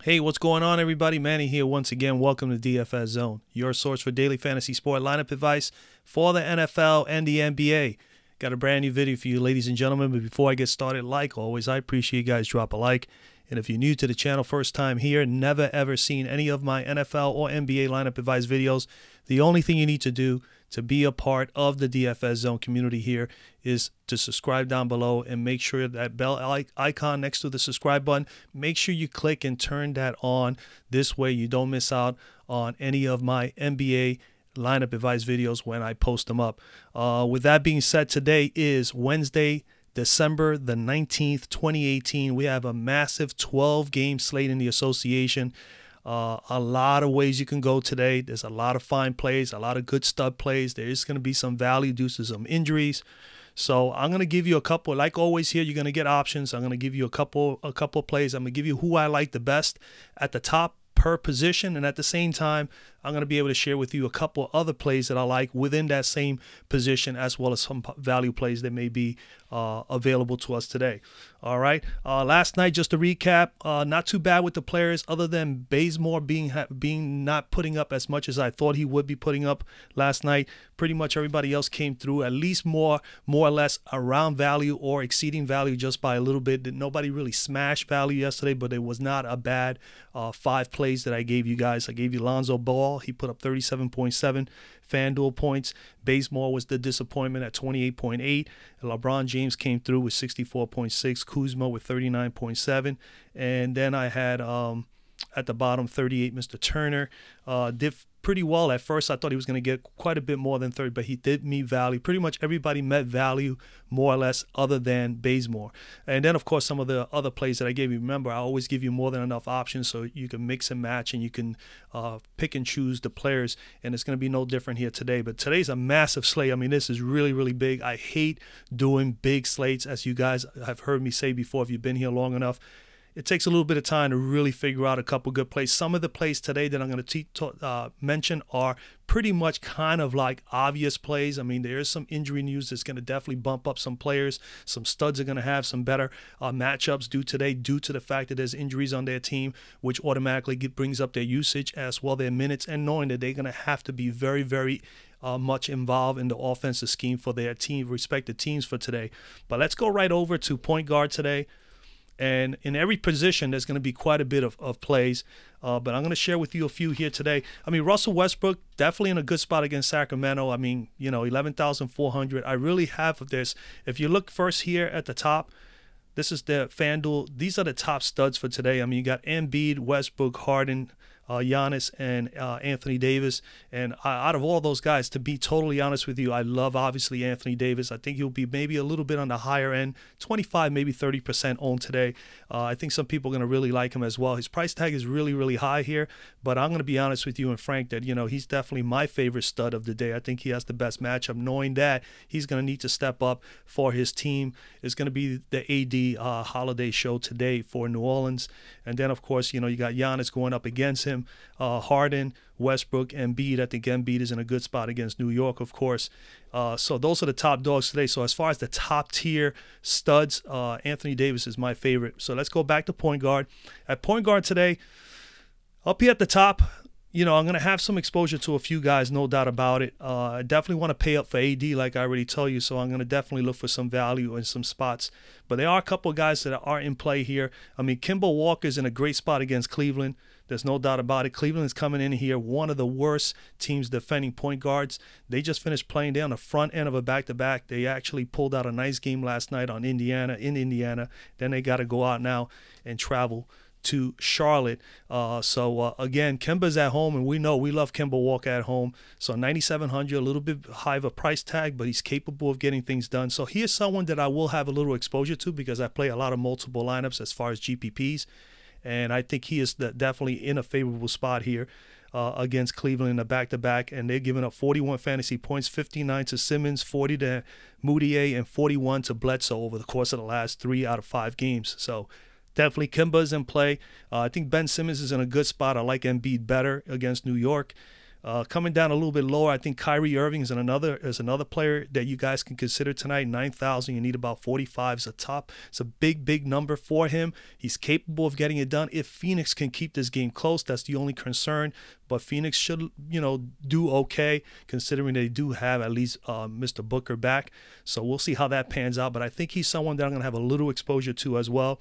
Hey, what's going on, everybody? Manny here once again. Welcome to DFS Zone, your source for daily fantasy sport lineup advice for the NFL and the NBA. Got a brand new video for you, ladies and gentlemen. But before I get started, like always, I appreciate you guys drop a like. And if you're new to the channel, first time here, never ever seen any of my NFL or NBA lineup advice videos, the only thing you need to do to be a part of the DFS Zone community here is to subscribe down below and make sure that bell icon next to the subscribe button, make sure you click and turn that on. This way you don't miss out on any of my NBA lineup advice videos when I post them up. With that being said, today is Wednesday, December the 19th, 2018. We have a massive 12-game slate in the association. A lot of ways you can go today. There's a lot of fine plays, a lot of good stud plays. There is going to be some value due to some injuries. So I'm going to give you a couple. Like always here, you're going to get options. I'm going to give you a couple plays. I'm going to give you who I like the best at the top per position, and at the same time I'm going to be able to share with you a couple other plays that I like within that same position, as well as some value plays that may be available to us today. All right, last night, just to recap, not too bad with the players, other than Bazemore being not putting up as much as I thought he would be putting up last night. Pretty much everybody else came through at least more or less around value or exceeding value just by a little bit. Nobody really smashed value yesterday, but it was not a bad 5 plays that I gave you guys. I gave you Lonzo Ball. He put up 37.7 Fanduel points. Bazemore was the disappointment at 28.8. LeBron James came through with 64.6. Kuzma with 39.7. And then I had at the bottom 38 Mr. Turner. Did pretty well at first. I thought he was going to get quite a bit more than 30, but he did meet value. Pretty much everybody met value more or less, other than Bazemore. And then, of course, some of the other plays that I gave you. Remember, I always give you more than enough options so you can mix and match, and you can pick and choose the players, and it's going to be no different here today. But today's a massive slate. I mean, this is really, really big. I hate doing big slates, as you guys have heard me say before if you've been here long enough. It takes a little bit of time to really figure out a couple good plays. Some of the plays today that I'm going to mention are pretty much kind of like obvious plays. I mean, there is some injury news that's going to definitely bump up some players. Some studs are going to have some better matchups due to the fact that there's injuries on their team, which automatically brings up their usage as well, their minutes, and knowing that they're going to have to be very, very much involved in the offensive scheme for their team, respective teams for today. But let's go right over to point guard today. And in every position, there's going to be quite a bit of plays. But I'm going to share with you a few here today. I mean, Russell Westbrook, definitely in a good spot against Sacramento. I mean, 11,400. I really have this. If you look first here at the top, this is the FanDuel. These are the top studs for today. I mean, you got Embiid, Westbrook, Harden, Giannis, and Anthony Davis. And out of all those guys, to be totally honest with you, I love, obviously, Anthony Davis. I think he'll be maybe a little bit on the higher end, 25, maybe 30% owned today. I think some people are going to really like him as well. His price tag is really, really high here, but I'm going to be honest with you and frank that, he's definitely my favorite stud of the day. I think he has the best matchup, knowing that he's going to need to step up for his team. It's going to be the AD holiday show today for New Orleans. And then, of course, you got Giannis going up against him. Harden, Westbrook, Embiid. I think Embiid is in a good spot against New York, of course. So those are the top dogs today. So as far as the top tier studs, Anthony Davis is my favorite. So let's go back to point guard. At point guard today, up here at the top, I'm going to have some exposure to a few guys, no doubt about it. I definitely want to pay up for AD, like I already told you, so I'm going to definitely look for some value in some spots. But there are a couple of guys that are in play here. I mean, Kemba Walker's in a great spot against Cleveland. There's no doubt about it. Cleveland's coming in here, one of the worst teams defending point guards. They just finished playing. They're on the front end of a back-to-back. They actually pulled out a nice game last night in Indiana. Then they got to go out now and travel to Charlotte. Again, Kemba's at home, and we know we love Kemba Walker at home. So 9,700, a little bit high of a price tag, but he's capable of getting things done. So he is someone that I will have a little exposure to because I play a lot of multiple lineups as far as GPPs, and I think he is definitely in a favorable spot here against Cleveland in a back-to-back, and they're giving up 41 fantasy points, 59 to Simmons, 40 to Moutier, and 41 to Bledsoe over the course of the last 3 out of 5 games. So definitely Kemba's in play. I think Ben Simmons is in a good spot. I like Embiid better against New York. Coming down a little bit lower, I think Kyrie Irving is another player that you guys can consider tonight. 9,000, you need about 45 as a top. It's a big number for him. He's capable of getting it done. If Phoenix can keep this game close, that's the only concern. But Phoenix should, do okay, considering they do have at least Mr. Booker back. So we'll see how that pans out. But I think he's someone that I'm going to have a little exposure to as well.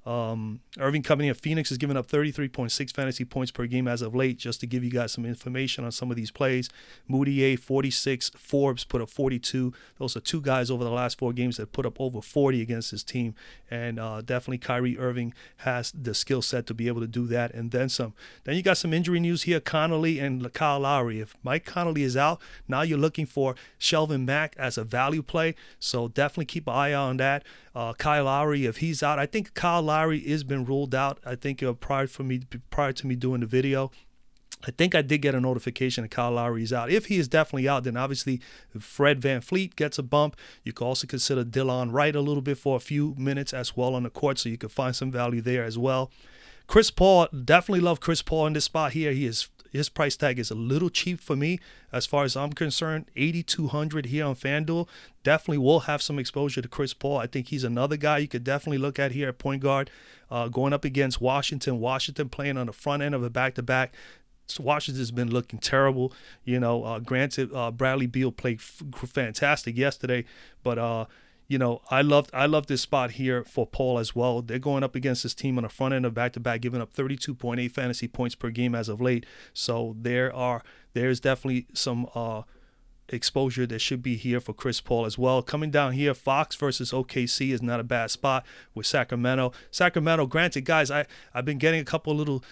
Irving coming in, Phoenix is giving up 33.6 fantasy points per game as of late, just to give you guys some information on some of these plays. Moutier, 46. Forbes put up 42. Those are two guys over the last 4 games that put up over 40 against his team. And definitely Kyrie Irving has the skill set to be able to do that and then some. Then you got some injury news here, Connolly and Kyle Lowry. If Mike Connolly is out, now you're looking for Shelvin Mack as a value play. So definitely keep an eye on that. Kyle Lowry, if he's out, I think Kyle Lowry has been ruled out. I think prior to me doing the video, I think I did get a notification that Kyle Lowry is out. If he is definitely out, then obviously Fred VanVleet gets a bump. You can also consider Dillon Wright a little bit for a few minutes as well on the court, so you can find some value there as well. Chris Paul, definitely love Chris Paul in this spot here. His price tag is a little cheap for me as far as I'm concerned. 8,200 here on Fanduel. Definitely will have some exposure to Chris Paul. I think he's another guy you could definitely look at here at point guard. Going up against Washington. Washington playing on the front end of a back-to-back. So Washington's been looking terrible. Granted, Bradley Beal played fantastic yesterday, but I love this spot here for Paul as well. They're going up against this team on the front end of back-to-back, giving up 32.8 fantasy points per game as of late. So there's definitely some exposure that should be here for Chris Paul as well. Coming down here, Fox versus OKC is not a bad spot with Sacramento. Granted, guys, I've been getting a couple little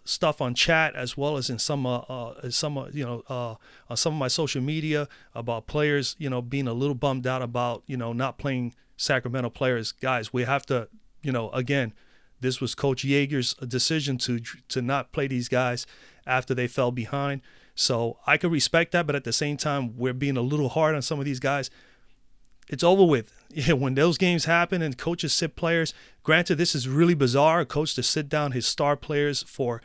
stuff on chat as well as in some on some of my social media about players being a little bummed out about not playing Sacramento players. Guys, we have to again, this was Coach Yeager's decision to not play these guys after they fell behind. So I could respect that, but at the same time, we're being a little hard on some of these guys. It's over with. When those games happen and coaches sit players, granted, this is really bizarre. A coach to sit down his star players for,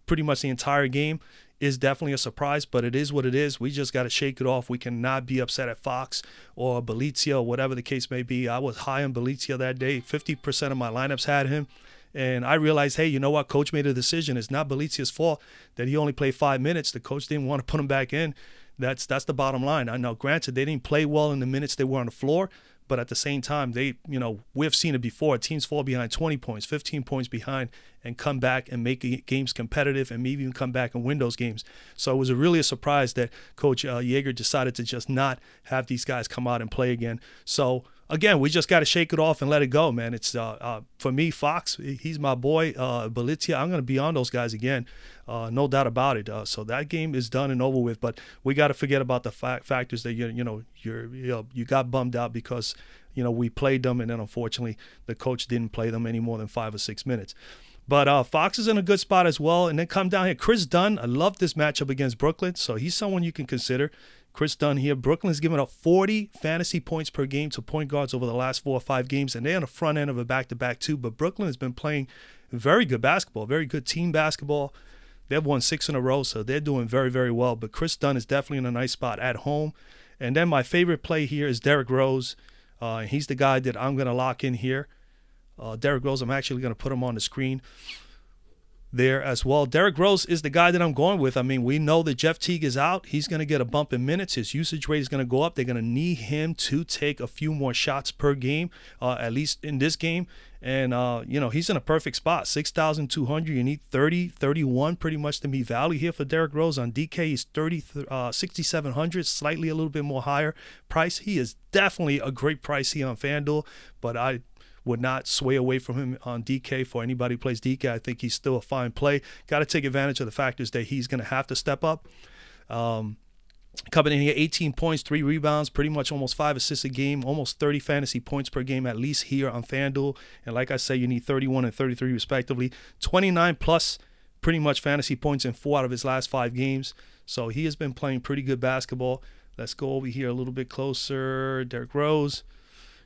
pretty much the entire game is definitely a surprise, but it is what it is. We just got to shake it off. We cannot be upset at Fox or Belicia or whatever the case may be. I was high on Belicia that day. 50% of my lineups had him. And I realized, hey, you know what? Coach made a decision. It's not Belicia's fault that he only played 5 minutes. The coach didn't want to put him back in. That's the bottom line. I know, granted, they didn't play well in the minutes they were on the floor, but at the same time, we've seen it before. Teams fall behind 20 points, 15 points behind, and come back and make games competitive and maybe even come back and win those games. So it was really a surprise that Coach Yeager decided to just not have these guys come out and play again. So again, we just got to shake it off and let it go, man. It's for me, Fox, he's my boy. Belicia, I'm going to be on those guys again, no doubt about it. So that game is done and over with. But we got to forget about the factors that you got bummed out because we played them, and then unfortunately the coach didn't play them any more than 5 or 6 minutes. But Fox is in a good spot as well. And then come down here, Chris Dunn. I love this matchup against Brooklyn, so he's someone you can consider. Chris Dunn here. Brooklyn's given up 40 fantasy points per game to point guards over the last 4 or 5 games, and they're on the front end of a back-to-back too. But Brooklyn has been playing very good basketball, very good team basketball. They've won 6 in a row, so they're doing very, very well. But Chris Dunn is definitely in a nice spot at home. And then my favorite play here is Derrick Rose. He's the guy that I'm going to lock in here. Derrick Rose, I'm actually going to put him on the screen there as well. Derrick Rose is the guy that I'm going with. I mean, we know that Jeff Teague is out. He's going to get a bump in minutes. His usage rate is going to go up. They're going to need him to take a few more shots per game, at least in this game. And, he's in a perfect spot. 6,200. You need 30, 31 pretty much to meet value here for Derrick Rose. On DK, he's 6,700, slightly a little bit more higher price. He is definitely a great price here on FanDuel, but I would not sway away from him on DK. For anybody who plays DK, I think he's still a fine play. Got to take advantage of the factors that he's going to have to step up. Coming in here, 18 points, 3 rebounds, pretty much almost 5 assists a game, almost 30 fantasy points per game at least here on FanDuel. And like I say, you need 31 and 33 respectively. 29 plus pretty much fantasy points in 4 out of his last 5 games. So he has been playing pretty good basketball. Let's go over here a little bit closer. Derrick Rose.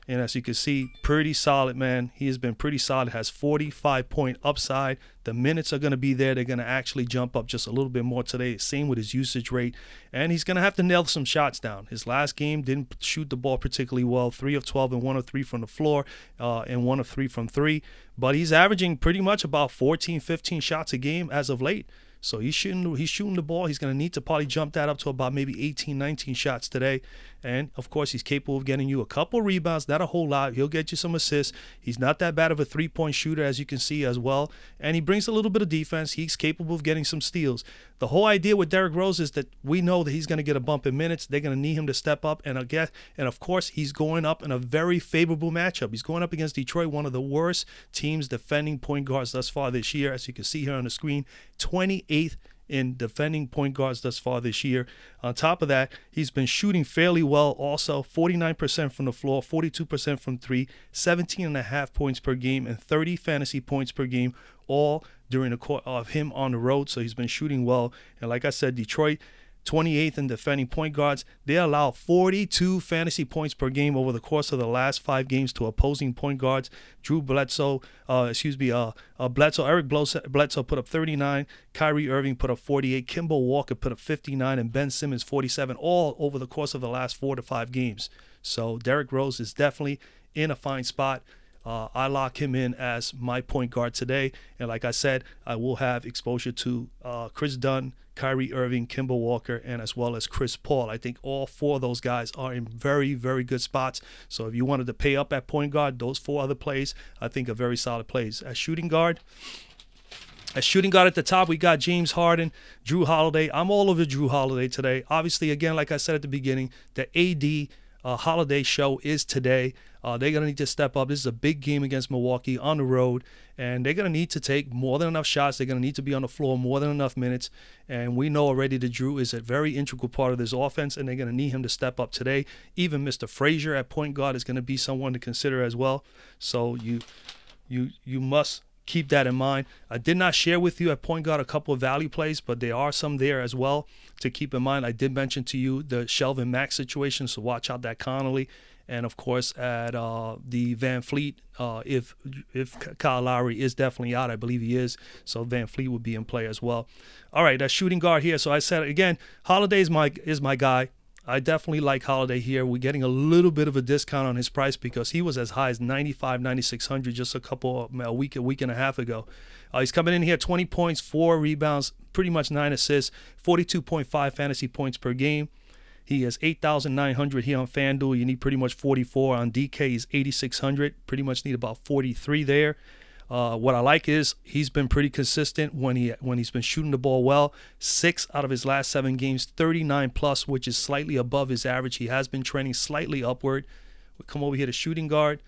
And as you can see, pretty solid, man. He has been pretty solid, has 45-point upside. The minutes are going to be there. They're going to actually jump up just a little bit more today. Same with his usage rate. And he's going to have to nail some shots down. His last game didn't shoot the ball particularly well. 3 of 12 and 1 of 3 from the floor and 1 of 3 from 3. But he's averaging pretty much about 14, 15 shots a game as of late. So he's shooting the ball. He's going to need to probably jump that up to about maybe 18, 19 shots today. And, of course, he's capable of getting you a couple rebounds, not a whole lot. He'll get you some assists. He's not that bad of a three-point shooter, as you can see as well. And he brings a little bit of defense. He's capable of getting some steals. The whole idea with Derrick Rose is that we know that he's going to get a bump in minutes. They're going to need him to step up. And, of course, he's going up in a very favorable matchup. He's going up against Detroit, one of the worst teams defending point guards thus far this year. As you can see here on the screen, 28th in defending point guards thus far this year. On top of that, he's been shooting fairly well also. 49% from the floor, 42% from 3, 17.5 points per game, and 30 fantasy points per game, all during the course of him on the road. So he's been shooting well. And like I said, Detroit, 28th in defending point guards. They allow 42 fantasy points per game over the course of the last 5 games to opposing point guards. Eric Bledsoe put up 39. Kyrie Irving put up 48. Kemba Walker put up 59. And Ben Simmons 47, all over the course of the last 4 to 5 games. So Derrick Rose is definitely in a fine spot. I lock him in as my point guard today. And like I said, I will have exposure to Chris Dunn, Kyrie Irving, Kemba Walker, and as well as Chris Paul. I think all 4 of those guys are in very, very good spots. So if you wanted to pay up at point guard, those 4 other plays, I think are very solid plays. At shooting guard at the top, we got James Harden, Jrue Holiday. I'm all over Jrue Holiday today. Obviously, again, like I said at the beginning, the AD Holiday show is today. They're going to need to step up. This is a big game against Milwaukee on the road, and they're going to need to take more than enough shots. They're going to need to be on the floor more than enough minutes, and we know already that Jrue is a very integral part of this offense, and they're going to need him to step up today. Even Mr. Frazier at point guard is going to be someone to consider as well. So you must keep that in mind. I did not share with you at point guard a couple of value plays, but there are some there as well to keep in mind. I did mention to you the Shelvin Max situation, so watch out that Connolly. And, of course, at the Van Fleet, if Kyle Lowry is definitely out, I believe he is, so Van Fleet would be in play as well. All right, that shooting guard here. So I said, again, Holiday is my guy. I definitely like Holiday here. We're getting a little bit of a discount on his price because he was as high as $9,500, $9,600 just a week and a half ago. He's coming in here, 20 points, 4 rebounds, pretty much 9 assists, 42.5 fantasy points per game. He has 8,900 here on Fanduel. You need pretty much 44. On DK, he's 8,600. Pretty much need about 43 there. What I like is he's been pretty consistent when he's been shooting the ball well. 6 out of his last 7 games, 39 plus, which is slightly above his average. He has been trending slightly upward. We come over here to shooting guard,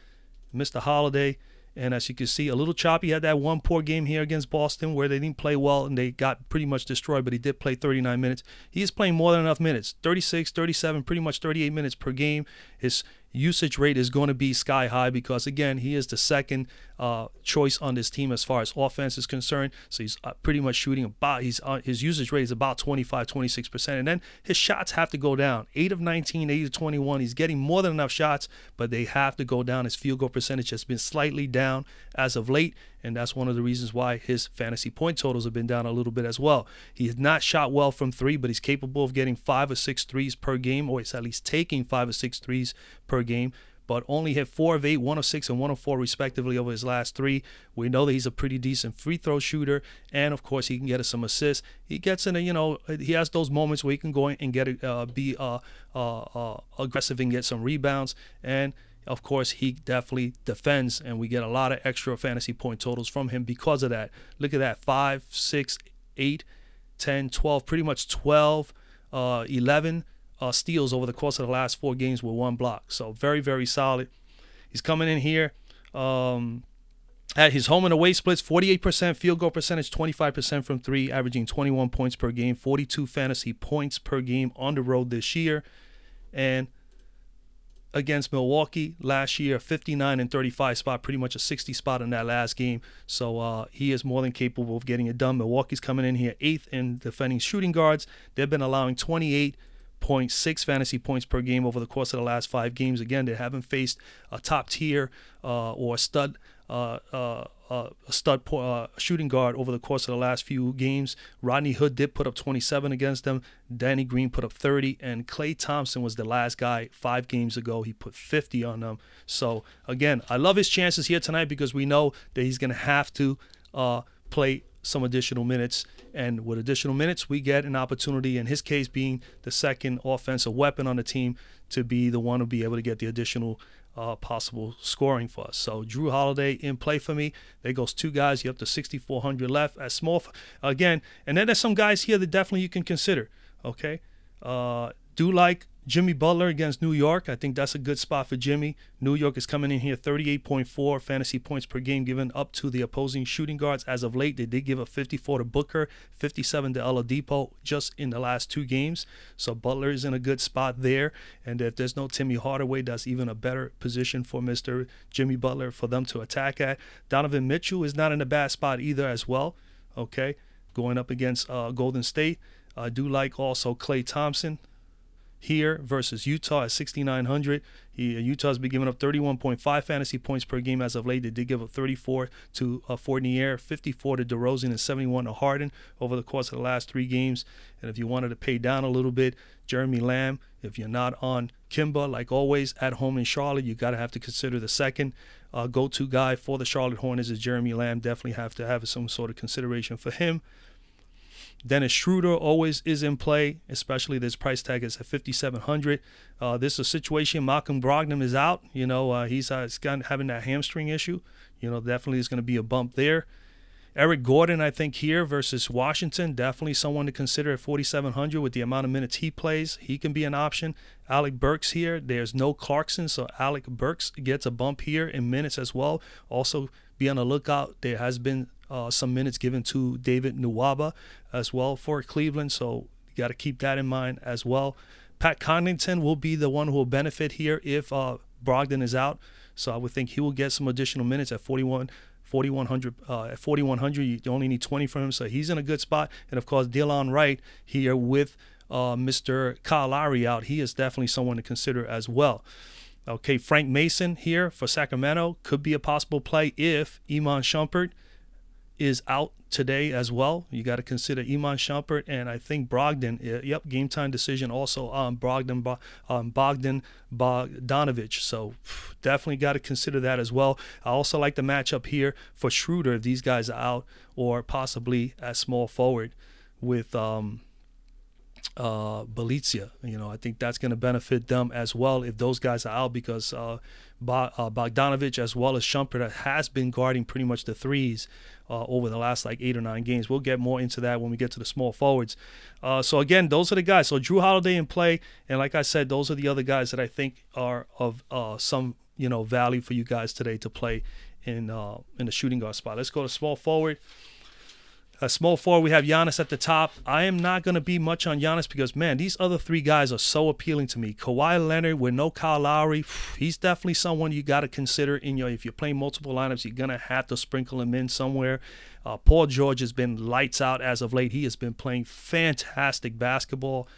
Mr. Holiday. And as you can see, a little choppy. He had that one poor game here against Boston where they didn't play well and they got pretty much destroyed, but he did play 39 minutes. He is playing more than enough minutes, 36, 37, pretty much 38 minutes per game. His usage rate is going to be sky high because, again, he is the second choice on this team as far as offense is concerned. So he's pretty much shooting about, his usage rate is about 25, 26%. And then his shots have to go down. 8 of 19, 8 of 21. He's getting more than enough shots, but they have to go down. His field goal percentage has been slightly down as of late, and that's one of the reasons why his fantasy point totals have been down a little bit as well. He has not shot well from 3, but he's capable of getting 5 or 6 threes per game, or he's at least taking 5 or 6 threes per game, but only hit 4 of 8, 1 of 6, and 1 of 4 respectively over his last 3. We know that he's a pretty decent free throw shooter, and of course he can get us some assists. He gets in he has those moments where he can go in and be aggressive and get some rebounds, and of course, he definitely defends, and we get a lot of extra fantasy point totals from him because of that. Look at that, 5, 6, 8, 10, 12, pretty much 12, 11 steals over the course of the last 4 games with 1 block. So very, very solid. He's coming in here at his home and away splits, 48% field goal percentage, 25% from 3, averaging 21 points per game, 42 fantasy points per game on the road this year. And against Milwaukee last year, 59 and 35 spot, pretty much a 60 spot in that last game. So he is more than capable of getting it done. Milwaukee's coming in here 8th in defending shooting guards. They've been allowing 28 0.6 fantasy points per game over the course of the last 5 games. Again, they haven't faced a top tier or stud shooting guard over the course of the last few games. Rodney Hood did put up 27 against them. Danny Green put up 30, and Klay Thompson was the last guy 5 games ago. He put 50 on them. So again, I love his chances here tonight because we know that he's going to have to play some additional minutes, and with additional minutes we get an opportunity, in his case being the second offensive weapon on the team, to be the one to be able to get the additional possible scoring for us. So Drew Holiday in play for me. There goes 2 guys. You're up to 6,400 left at small again, and then there's some guys here that definitely you can consider. Okay, do like Jimmy Butler against New York. I think that's a good spot for Jimmy. New York is coming in here 38.4 fantasy points per game given up to the opposing shooting guards. As of late, they did give up 54 to Booker, 57 to Oladipo just in the last 2 games. So Butler is in a good spot there. And if there's no Timmy Hardaway, that's even a better position for Mr. Jimmy Butler for them to attack at. Donovan Mitchell is not in a bad spot either as well. Okay, going up against Golden State. I do like also Klay Thompson here versus Utah at 6,900. Utah's been giving up 31.5 fantasy points per game as of late. They did give up 34 to Fournier, 54 to DeRozan, and 71 to Harden over the course of the last 3 games. And if you wanted to pay down a little bit, Jeremy Lamb, if you're not on Kimba, like always, at home in Charlotte, you got to have to consider the second go-to guy for the Charlotte Hornets is Jeremy Lamb. Definitely have to have some sort of consideration for him. Dennis Schroeder always is in play, especially this price tag is at 5,700. This is a situation. Malcolm Brogdon is out. You know, he's having that hamstring issue. You know, definitely is going to be a bump there. Eric Gordon, I think, here versus Washington, definitely someone to consider at 4,700 with the amount of minutes he plays. He can be an option. Alec Burks here. There's no Clarkson, so Alec Burks gets a bump here in minutes as well. Also, be on the lookout. There has been some minutes given to David Nwaba as well for Cleveland, so you got to keep that in mind as well. Pat Connaughton will be the one who will benefit here if Brogdon is out, so I would think he will get some additional minutes at 4,100. At 4,100, you only need 20 from him, so he's in a good spot. And of course, Delon Wright here with Mr. Kyle Lowry out, he is definitely someone to consider as well. Okay, Frank Mason here for Sacramento could be a possible play if Iman Shumpert is out today as well. You got to consider Iman Shumpert, and I think Brogdon. Yep, game time decision also on Bogdan Bogdanovic. So definitely got to consider that as well. I also like the matchup here for Schroeder if these guys are out, or possibly at small forward with Bjelica. You know, I think that's going to benefit them as well if those guys are out, because Bogdanovic as well as Shumpert has been guarding pretty much the threes over the last like 8 or 9 games. We'll get more into that when we get to the small forwards. So again, those are the guys. So Drew Holiday in play, and like I said, those are the other guys that I think are of some value for you guys today to play in the shooting guard spot. Let's go to small forward. Small forward, we have Giannis at the top. I am not going to be much on Giannis because, man, these other 3 guys are so appealing to me. Kawhi Leonard with no Kyle Lowry, he's definitely someone you got to consider in if you're playing multiple lineups, you're going to have to sprinkle him in somewhere. Paul George has been lights out as of late. He has been playing fantastic basketball.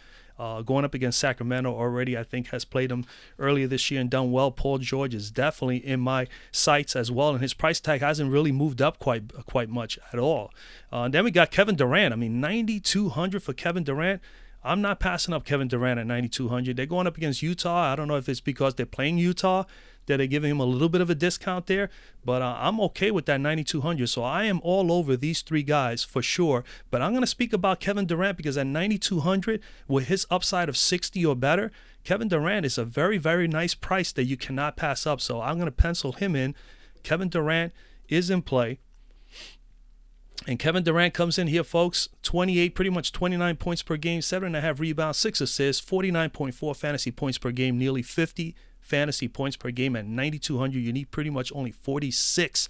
Going up against Sacramento already, I think has played him earlier this year and done well. Paul George is definitely in my sights as well, and his price tag hasn't really moved up quite much at all. Then we got Kevin Durant. I mean, 9,200 for Kevin Durant. I'm not passing up Kevin Durant at 9,200. They're going up against Utah. I don't know if it's because they're playing Utah that they're giving him a little bit of a discount there, but I'm okay with that 9,200. So I am all over these 3 guys for sure, but I'm going to speak about Kevin Durant because at 9,200 with his upside of 60 or better, Kevin Durant is a very, very nice price that you cannot pass up. So I'm going to pencil him in. Kevin Durant is in play. And Kevin Durant comes in here, folks, 28, pretty much 29 points per game, 7.5 rebounds, 6 assists, 49.4 fantasy points per game, nearly 50 fantasy points per game. At 9,200, you need pretty much only 46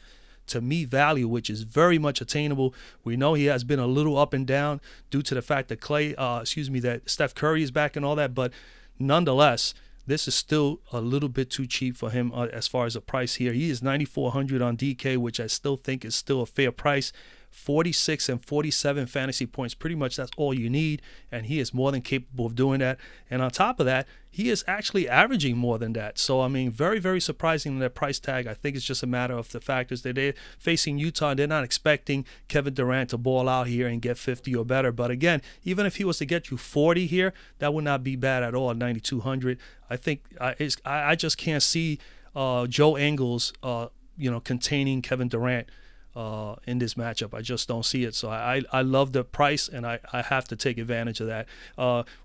to meet value, which is very much attainable. We know he has been a little up and down due to the fact that that Steph Curry is back and all that, but nonetheless, this is still a little bit too cheap for him as far as the price here. He is 9,400 on DK, which I still think is still a fair price 46 and 47 fantasy points. Pretty much that's all you need, and he is more than capable of doing that. And on top of that, he is actually averaging more than that. So, I mean, very, very surprising in their price tag. I think it's just a matter of the factors that they're facing Utah. They're not expecting Kevin Durant to ball out here and get 50 or better. But again, even if he was to get you 40 here, that would not be bad at all at 9,200. I think I just can't see Joe Ingles, containing Kevin Durant in this matchup. I just don't see it. So I love the price, and I have to take advantage of that.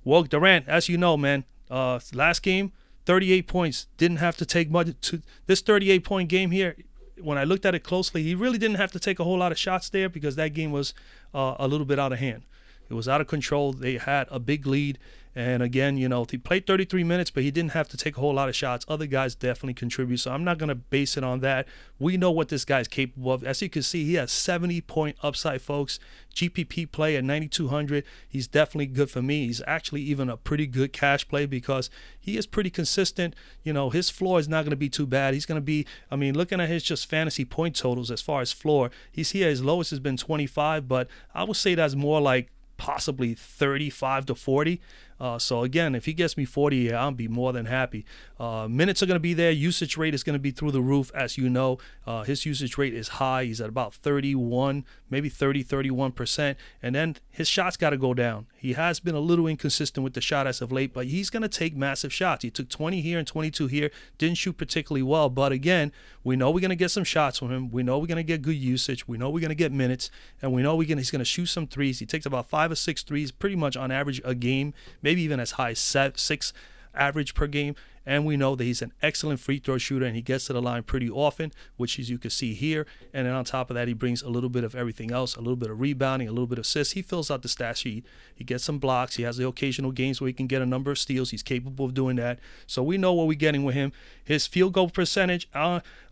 Well, Durant, as you know, man, last game, 38 points. Didn't have to take much. To this 38-point game here, when I looked at it closely, he really didn't have to take a whole lot of shots there because that game was a little bit out of hand. It was out of control. They had a big lead. And again, he played 33 minutes, but he didn't have to take a whole lot of shots. Other guys definitely contribute, so I'm not going to base it on that. We know what this guy's capable of. As you can see, he has 70-point upside, folks. GPP play at 9,200. He's definitely good for me. He's actually even a pretty good cash play because he is pretty consistent. His floor is not going to be too bad. He's going to be, looking at his just fantasy point totals as far as floor, he's here. His lowest has been 25, but I would say that's more like possibly 35 to 40. So again, if he gets me 40, I'll be more than happy. Minutes are going to be there. Usage rate is going to be through the roof. As you know, his usage rate is high. He's at about 31, maybe 31%. And then his shots got to go down. He has been a little inconsistent with the shot as of late, but he's going to take massive shots. He took 20 here and 22 here. Didn't shoot particularly well. But again, we know we're going to get some shots from him. We know we're going to get good usage. We know we're going to get minutes. And we know he's going to shoot some threes. He takes about 5 or 6 threes pretty much on average a game, maybe even as high as 6 average per game. And we know that he's an excellent free throw shooter, and he gets to the line pretty often, which as you can see here. And then on top of that, he brings a little bit of everything else, a little bit of rebounding, a little bit of assists. He fills out the stat sheet. He gets some blocks. He has the occasional games where he can get a number of steals. He's capable of doing that. So we know what we're getting with him. His field goal percentage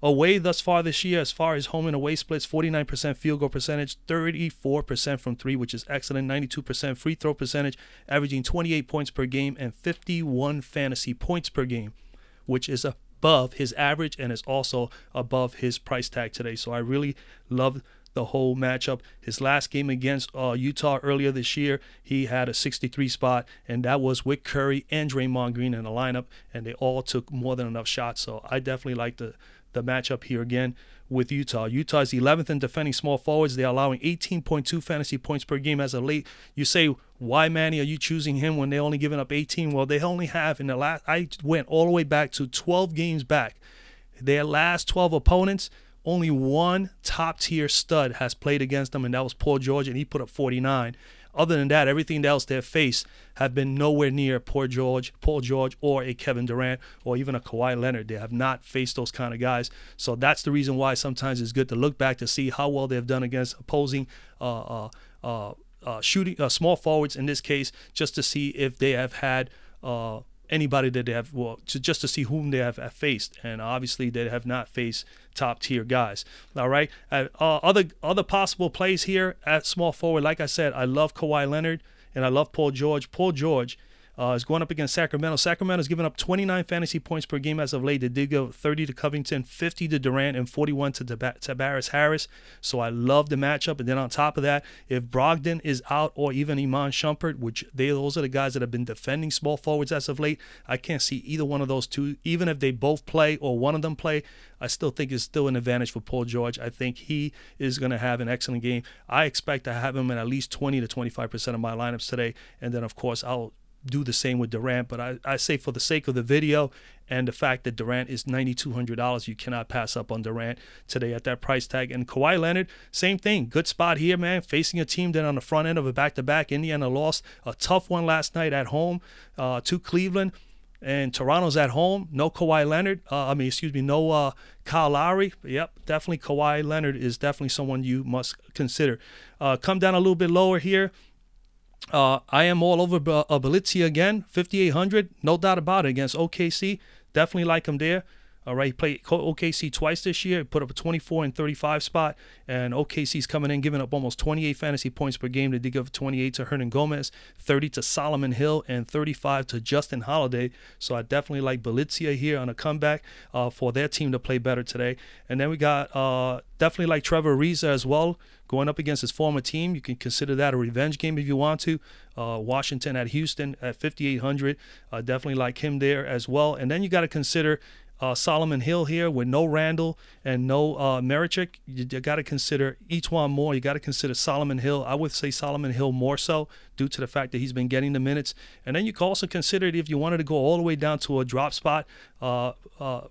away thus far this year, as far as home and away splits, 49% field goal percentage, 34% from 3, which is excellent, 92% free throw percentage, averaging 28 points per game and 51 fantasy points per game, which is above his average and is also above his price tag today. So I really love the whole matchup. His last game against Utah earlier this year, he had a 63 spot, and that was with Curry and Draymond Green in the lineup, and they all took more than enough shots. So I definitely like the matchup here again with Utah. Utah is 11th in defending small forwards. They're allowing 18.2 fantasy points per game as of late. You say, why, Manny, are you choosing him when they're only giving up 18? Well, they only have in the last, I went all the way back to 12 games back. Their last 12 opponents, only one top-tier stud has played against them, and that was Paul George, and he put up 49. Other than that, everything else they've faced have been nowhere near Paul George, or a Kevin Durant, or even a Kawhi Leonard. They have not faced those kind of guys. So that's the reason why sometimes it's good to look back to see how well they've done against opposing shooting small forwards in this case, just to see if they have had anybody that they have, just to see whom they have faced. And obviously they have not faced top tier guys. All right. Other possible plays here at small forward. Like I said, I love Kawhi Leonard and I love Paul George. Paul George is going up against Sacramento. Sacramento's given up 29 fantasy points per game as of late. They did go 30 to Covington, 50 to Durant, and 41 to Tobias Harris. So I love the matchup. And then on top of that, if Brogdon is out, or even Iman Shumpert, which those are the guys that have been defending small forwards as of late, I can't see either one of those two. Even if they both play or one of them play, I still think it's still an advantage for Paul George. I think he is going to have an excellent game. I expect to have him in at least 20 to 25% of my lineups today. And then, of course, I'll do the same with Durant, but I say for the sake of the video and the fact that Durant is $9,200, you cannot pass up on Durant today at that price tag. And Kawhi Leonard, same thing. Good spot here, man. Facing a team that on the front end of a back-to-back, Indiana lost a tough one last night at home to Cleveland. And Toronto's at home. No Kawhi Leonard. No Kyle Lowry. Yep, definitely Kawhi Leonard is definitely someone you must consider. Come down a little bit lower here. I am all over Belitsia again, 5,800, no doubt about it, against OKC. Definitely like him there. All right, he played OKC twice this year. He put up a 24 and 35 spot, and OKC's coming in giving up almost 28 fantasy points per game. They did give 28 to Hernan Gomez, 30 to Solomon Hill, and 35 to Justin Holiday. So I definitely like Belizia here on a comeback for their team to play better today. And then we got definitely like Trevor Ariza as well, going up against his former team. You can consider that a revenge game if you want to. Washington at Houston at 5,800. Definitely like him there as well. And then you got to consider Solomon Hill here with no Randall and no Marichik. You got to consider each one more. You got to consider Solomon Hill. I would say Solomon Hill more so due to the fact that he's been getting the minutes. And then you can also consider it if you wanted to go all the way down to a drop spot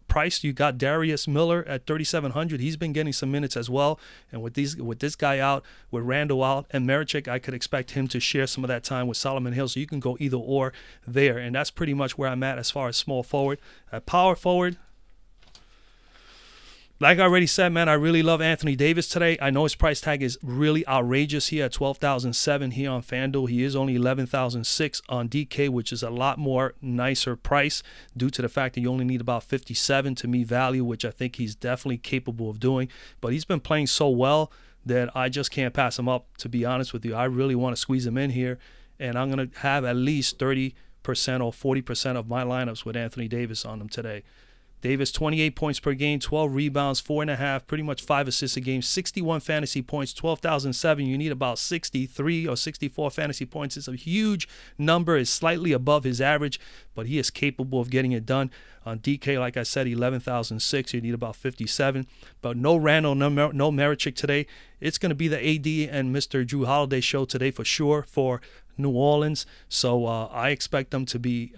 price. You got Darius Miller at 3,700. He's been getting some minutes as well. And with this guy out, with Randall out and Marichik, I could expect him to share some of that time with Solomon Hill. So you can go either or there. And that's pretty much where I'm at as far as small forward. At power forward, like I already said, man, I really love Anthony Davis today. I know his price tag is really outrageous here at $12,007 here on FanDuel. He is only $11,006 on DK, which is a lot more nicer price due to the fact that you only need about 57 to meet value, which I think he's definitely capable of doing. But he's been playing so well that I just can't pass him up, to be honest with you. I really want to squeeze him in here, and I'm going to have at least 30% or 40% of my lineups with Anthony Davis on them today. Davis, 28 points per game, 12 rebounds, 4.5, pretty much 5 assists a game, 61 fantasy points, 12,007. You need about 63 or 64 fantasy points. It's a huge number. It's slightly above his average, but he is capable of getting it done. On DK, like I said, 11,006. You need about 57. But no Randall, no Marichik today. It's going to be the AD and Mr. Drew Holiday show today for sure for New Orleans. So I expect them to be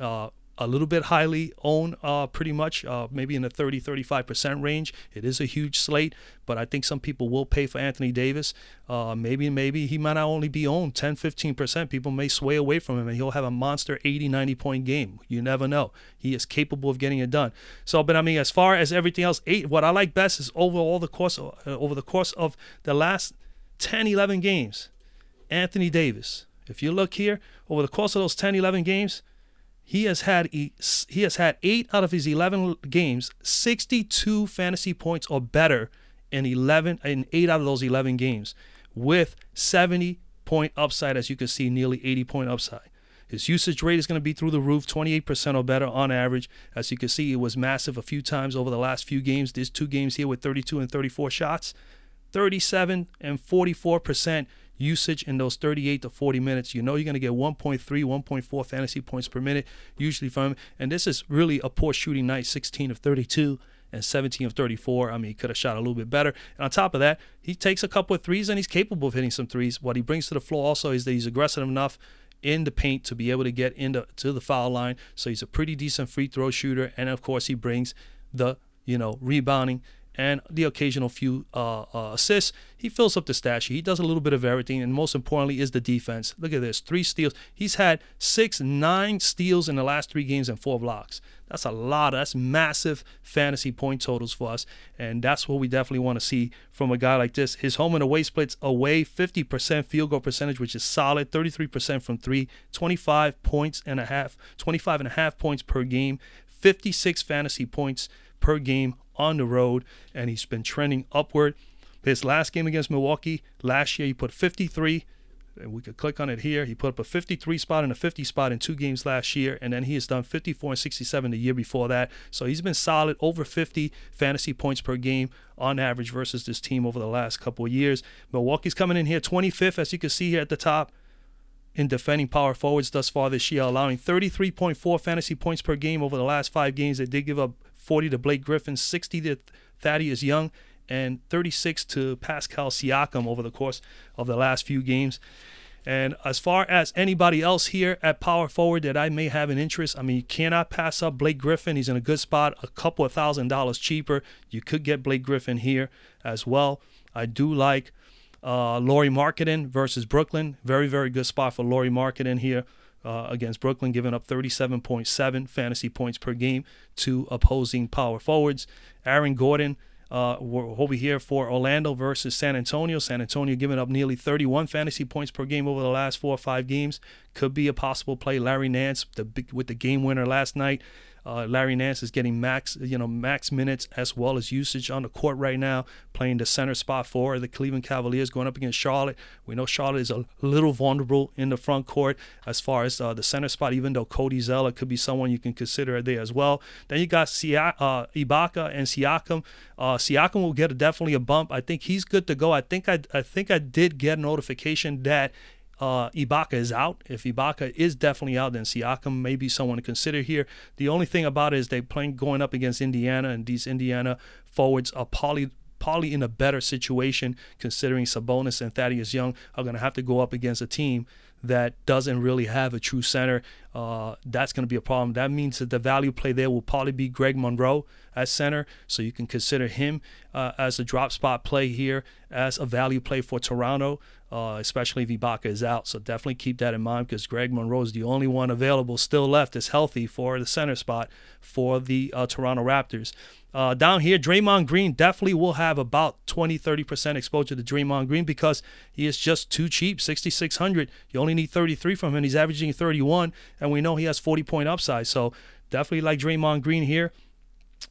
a little bit highly owned, pretty much, maybe in the 30-35% range. It is a huge slate, but I think some people will pay for Anthony Davis. Maybe he might not only be owned 10-15%. People may sway away from him, and he'll have a monster 80-90 point game. You never know. He is capable of getting it done. So, but I mean, as far as everything else, what I like best is over the course of the last 10-11 games, Anthony Davis. If you look here, over the course of those 10-11 games, he has had 8 out of his 11 games, 62 fantasy points or better in 8 out of those 11 games, with 70-point upside, as you can see, nearly 80-point upside. His usage rate is going to be through the roof, 28% or better on average. As you can see, it was massive a few times over the last few games. There's 2 games here with 32 and 34 shots, 37 and 44% usage in those 38 to 40 minutes. You know you're going to get 1.3, 1.4 fantasy points per minute usually from him. And this is really a poor shooting night, 16 of 32 and 17 of 34. I mean, he could have shot a little bit better. And on top of that, he takes a couple of threes, and he's capable of hitting some threes. What he brings to the floor also is that he's aggressive enough in the paint to be able to get to the foul line. So he's a pretty decent free throw shooter. And, of course, he brings the, rebounding and the occasional few assists. He fills up the stat sheet. He does a little bit of everything, and most importantly is the defense. Look at this, 3 steals. He's had 9 steals in the last 3 games and 4 blocks. That's a lot. That's massive fantasy point totals for us, and that's what we definitely want to see from a guy like this. His home and away splits: away 50% field goal percentage, which is solid, 33% from 3, 25 and a half points per game, 56 fantasy points per game on the road, and he's been trending upward. His last game against Milwaukee last year, he put 53, and we could click on it here. He put up a 53 spot and a 50 spot in 2 games last year, and then he has done 54 and 67 the year before that. So he's been solid, over 50 fantasy points per game on average versus this team over the last couple of years. Milwaukee's coming in here 25th, as you can see here at the top, in defending power forwards thus far this year, allowing 33.4 fantasy points per game over the last 5 games. They did give up 40 to Blake Griffin, 60 to Thaddeus Young, and 36 to Pascal Siakam over the course of the last few games. And as far as anybody else here at power forward that I may have an interest, I mean, you cannot pass up Blake Griffin. He's in a good spot, a couple of $1,000 cheaper. You could get Blake Griffin here as well. I do like Lauri Markkanen versus Brooklyn. Very, very good spot for Lauri Markkanen here against Brooklyn, giving up 37.7 fantasy points per game to opposing power forwards. Aaron Gordon over here for Orlando versus San Antonio. San Antonio giving up nearly 31 fantasy points per game over the last 4 or 5 games. Could be a possible play. Larry Nance with the game winner last night. Larry Nance is getting max minutes as well as usage on the court right now, playing the center spot for the Cleveland Cavaliers, going up against Charlotte. We know Charlotte is a little vulnerable in the front court as far as the center spot, even though Cody Zeller could be someone you can consider there as well. Then you got Ibaka and Siakam. Siakam will get definitely a bump. I think he's good to go. I think I did get a notification that Ibaka is out. If Ibaka is definitely out, then Siakam may be someone to consider here. The only thing about it is they playing going up against Indiana, and these Indiana forwards are probably in a better situation, considering Sabonis and Thaddeus Young are going to have to go up against a team that doesn't really have a true center. That's going to be a problem. That means that the value play there will probably be Greg Monroe at center, so you can consider him as a drop spot play here as a value play for Toronto, especially if Ibaka is out. So definitely keep that in mind, because Greg Monroe is the only one available still left is healthy for the center spot for the Toronto Raptors. Down here, Draymond Green definitely will have about 20-30% exposure to Draymond Green because he is just too cheap, 6,600. You only need 33 from him. He's averaging 31, and we know he has 40-point upside. So definitely like Draymond Green here.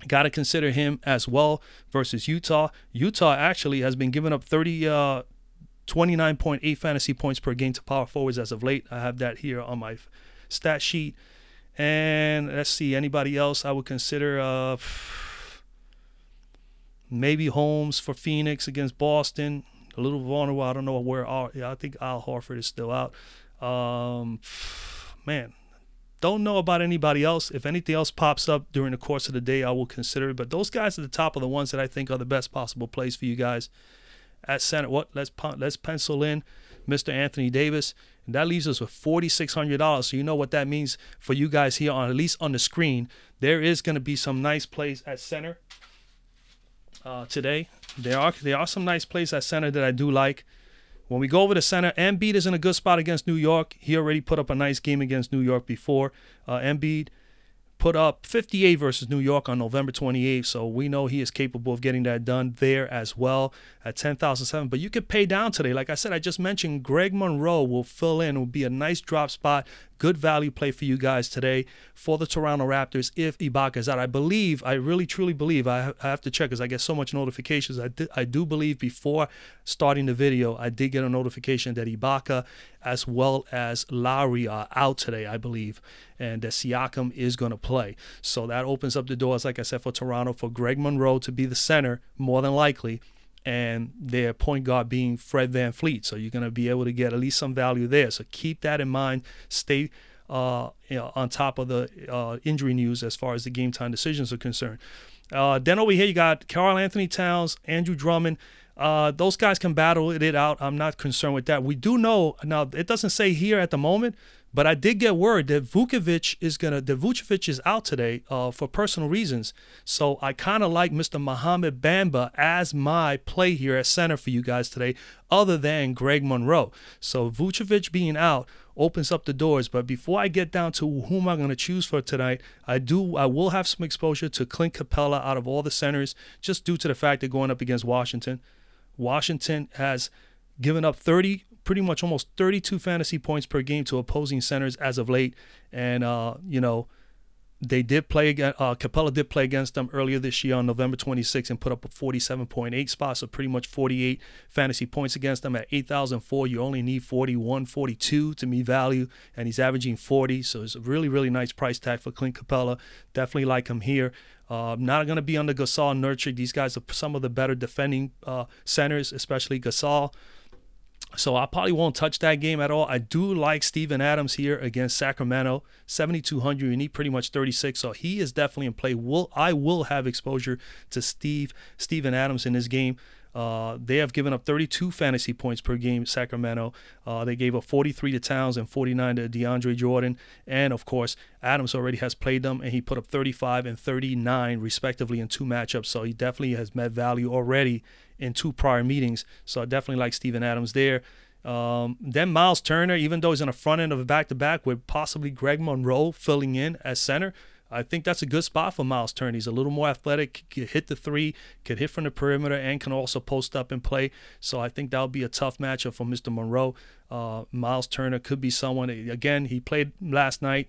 Got to consider him as well versus Utah. Utah actually has been giving up 29.8 fantasy points per game to power forwards as of late. I have that here on my stat sheet. And let's see, anybody else I would consider... maybe Holmes for Phoenix against Boston. A little vulnerable. I don't know where. I think Al Horford is still out. Man, don't know about anybody else. If anything else pops up during the course of the day, I will consider it. But those guys at the top are the ones that I think are the best possible plays for you guys at center. Let's pencil in Mr. Anthony Davis. And that leaves us with $4,600. So you know what that means for you guys here, at least on the screen. There is going to be some nice plays at center. Today, there are some nice plays at center that I do like. When we go over to center, Embiid is in a good spot against New York. He already put up a nice game against New York before. Embiid put up 58 versus New York on November 28th, so we know he is capable of getting that done there as well at 10,007. But you could pay down today. Like I said, I just mentioned Greg Monroe will fill in. It will be a nice drop spot. Good value play for you guys today for the Toronto Raptors if Ibaka is out. I really truly believe, I have to check because I get so much notifications. I do believe before starting the video, I did get a notification that Ibaka as well as Lowry are out today, I believe, and that Siakam is going to play. So that opens up the doors, like I said, for Toronto, for Greg Monroe to be the center, more than likely, and their point guard being Fred VanVleet. So you're going to be able to get at least some value there. So keep that in mind. Stay on top of the injury news as far as the game time decisions are concerned. Then over here you got Karl Anthony Towns, Andrew Drummond. Those guys can battle it out. I'm not concerned with that. We do know, now it doesn't say here at the moment, but I did get word that Vucevic is out today for personal reasons. So I kind of like Mr. Mohamed Bamba as my play here at center for you guys today, other than Greg Monroe. So Vucevic being out opens up the doors. But before I get down to whom I'm going to choose for tonight, I will have some exposure to Clint Capella out of all the centers, just due to the fact they're going up against Washington. Washington has given up pretty much almost 32 fantasy points per game to opposing centers as of late. And, they did play again. Capella did play against them earlier this year on November 26th and put up a 47.8 spot, so pretty much 48 fantasy points against them at 8,004. You only need 41, 42 to meet value, and he's averaging 40, so it's a really, really nice price tag for Clint Capella. Definitely like him here. Not going to be under Gasol and Nurkic. These guys are some of the better defending centers, especially Gasol. So I probably won't touch that game at all. I do like Steven Adams here against Sacramento, 7,200. You need pretty much 36, so he is definitely in play. I will have exposure to Steven Adams in this game. They have given up 32 fantasy points per game, Sacramento. They gave up 43 to Towns and 49 to DeAndre Jordan. And, of course, Adams already has played them, and he put up 35 and 39, respectively, in 2 matchups. So he definitely has met value already in 2 prior meetings. So I definitely like Steven Adams there. Then Miles Turner, even though he's on the front end of a back-to-back with possibly Greg Monroe filling in as center, I think that's a good spot for Miles Turner. He's a little more athletic, can hit the 3, can hit from the perimeter, and can also post up and play. So I think that'll be a tough matchup for Mr. Monroe. Miles Turner could be someone, again, he played last night.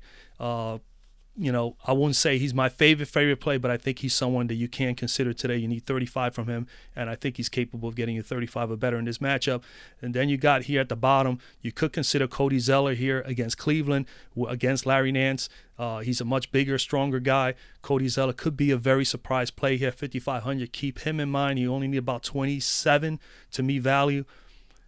I wouldn't say he's my favorite play, but I think he's someone that you can consider today. You need 35 from him, and I think he's capable of getting you 35 or better in this matchup. And then you got here at the bottom, you could consider Cody Zeller here against Cleveland, against Larry Nance. He's a much bigger, stronger guy. Cody Zeller could be a very surprise play here, 5,500. Keep him in mind. You only need about 27 to meet value.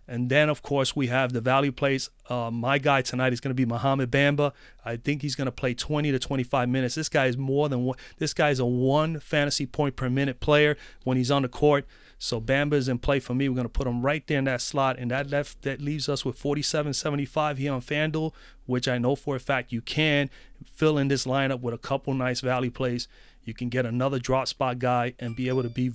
And then, of course, we have the value plays. My guy tonight is going to be Mohamed Bamba. I think he's going to play 20 to 25 minutes. This guy is more than one. This guy is a 1 fantasy point per minute player when he's on the court. So Bamba is in play for me. We're going to put him right there in that slot, and that leaves us with 47.75 here on Fanduel, which I know for a fact you can fill in this lineup with a couple nice value plays. You can get another drop spot guy and be able to be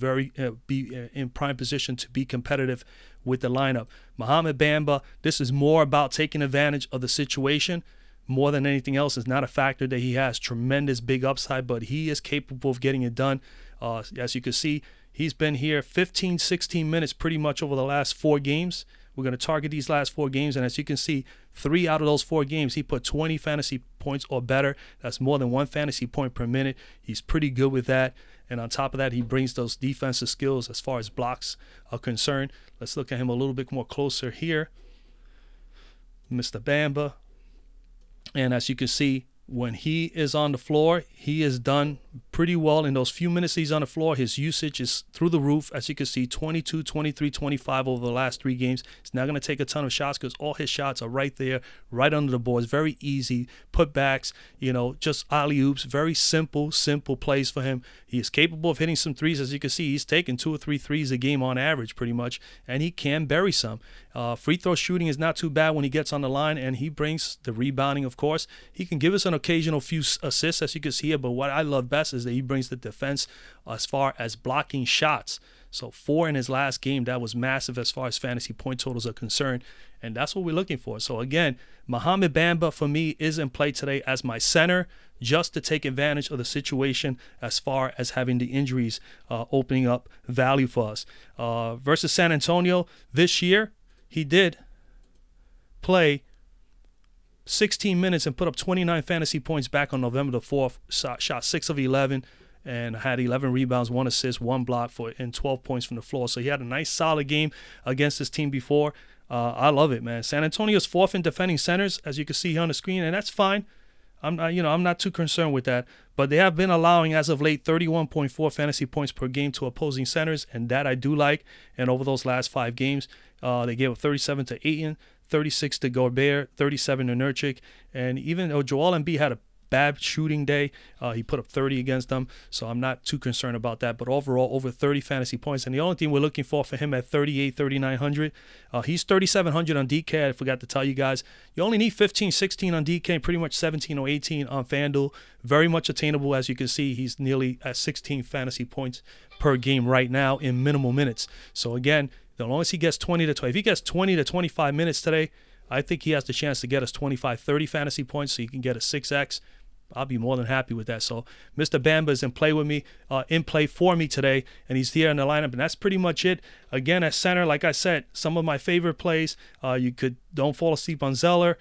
be in prime position to be competitive with the lineup. Mohamed Bamba, this is more about taking advantage of the situation more than anything else. It's not a factor that he has tremendous big upside, but he is capable of getting it done. As you can see, he's been here 15, 16 minutes pretty much over the last 4 games. We're going to target these last 4 games, and as you can see, 3 out of those 4 games, he put 20 fantasy points or better. That's more than 1 fantasy point per minute. He's pretty good with that. And on top of that, he brings those defensive skills as far as blocks are concerned. Let's look at him a little bit more closer here. Mr. Bamba. And as you can see, when he is on the floor, he is done pretty well. In those few minutes he's on the floor, his usage is through the roof. As you can see, 22, 23, 25 over the last 3 games. He's not going to take a ton of shots because all his shots are right there, right under the boards. Very easy putbacks, just alley-oops. Very simple plays for him. He is capable of hitting some threes. As you can see, he's taking 2 or 3 threes a game on average pretty much, and he can bury some. Free throw shooting is not too bad when he gets on the line, and he brings the rebounding, of course. He can give us an occasional few assists, as you can see here, but what I love best is that he brings the defense as far as blocking shots. So 4 in his last game, that was massive as far as fantasy point totals are concerned, and that's what we're looking for. So again, Mohamed Bamba for me is in play today as my center, just to take advantage of the situation as far as having the injuries opening up value for us. Versus San Antonio this year, he did play 16 minutes and put up 29 fantasy points back on November the 4th. Shot 6 of 11 and had 11 rebounds, 1 assist, 1 block and 12 points from the floor. So he had a nice solid game against his team before. I love it, man. San Antonio's 4th in defending centers, as you can see here on the screen, and that's fine. I'm not too concerned with that, but they have been allowing as of late 31.4 fantasy points per game to opposing centers, and that I do like. And over those last 5 games, they gave up 37 to Ayton, 36 to Gobert, 37 to Nurkic, and even though Joel Embiid had a bad shooting day, he put up 30 against them, so I'm not too concerned about that. But overall, over 30 fantasy points, and the only thing we're looking for him at 3,900. He's 3,700 on DK. I forgot to tell you guys, you only need 15, 16 on DK, pretty much 17 or 18 on FanDuel. Very much attainable. As you can see, he's nearly at 16 fantasy points per game right now in minimal minutes. So again, as long as he gets 20 to 20, if he gets 20 to 25 minutes today, I think he has the chance to get us 25, 30 fantasy points, so you can get a 6x. I'll be more than happy with that. So Mr. Bamba is in play with me, in play for me today, and he's here in the lineup, and that's pretty much it. Again, at center, like I said, some of my favorite plays. Don't fall asleep on Zeller.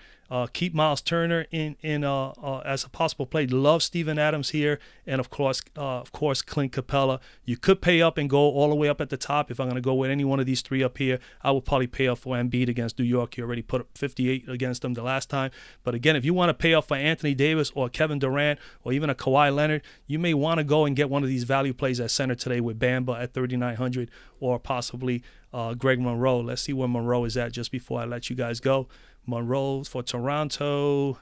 Keep Miles Turner in as a possible play. Love Steven Adams here, and of course, Clint Capella. You could pay up and go all the way up at the top. If I'm going to go with any one of these 3 up here, I will probably pay up for Embiid against New York. He already put up 58 against them the last time. But again, if you want to pay up for Anthony Davis or Kevin Durant or even a Kawhi Leonard, you may want to go and get one of these value plays at center today with Bamba at 3,900 or possibly Greg Monroe. Let's see where Monroe is at just before I let you guys go. Monroe for Toronto.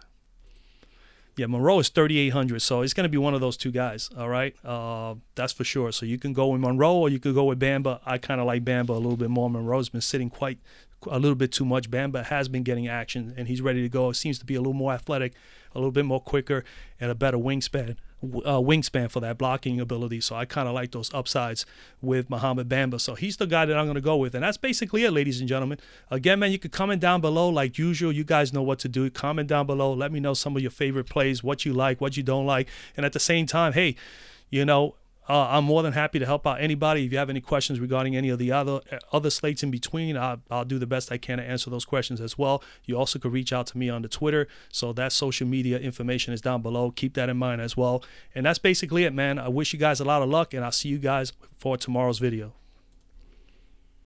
Yeah, Monroe is 3,800, so it's going to be one of those 2 guys, all right? That's for sure. So you can go with Monroe or you could go with Bamba. I kind of like Bamba a little bit more. Monroe's been sitting quite a little bit too much. Bamba has been getting action, and he's ready to go. It seems to be a little more athletic, a little bit more quicker, and a better wingspan for that blocking ability. So I kind of like those upsides with Mohamed Bamba. So he's the guy that I'm going to go with. And that's basically it, ladies and gentlemen. Again, man, you can comment down below like usual. You guys know what to do. Comment down below. Let me know some of your favorite plays, what you like, what you don't like. And at the same time, hey, I'm more than happy to help out anybody. If you have any questions regarding any of the other slates in between, I'll do the best I can to answer those questions as well. You also could reach out to me on the Twitter. So that social media information is down below. Keep that in mind as well. And that's basically it, man. I wish you guys a lot of luck, and I'll see you guys for tomorrow's video.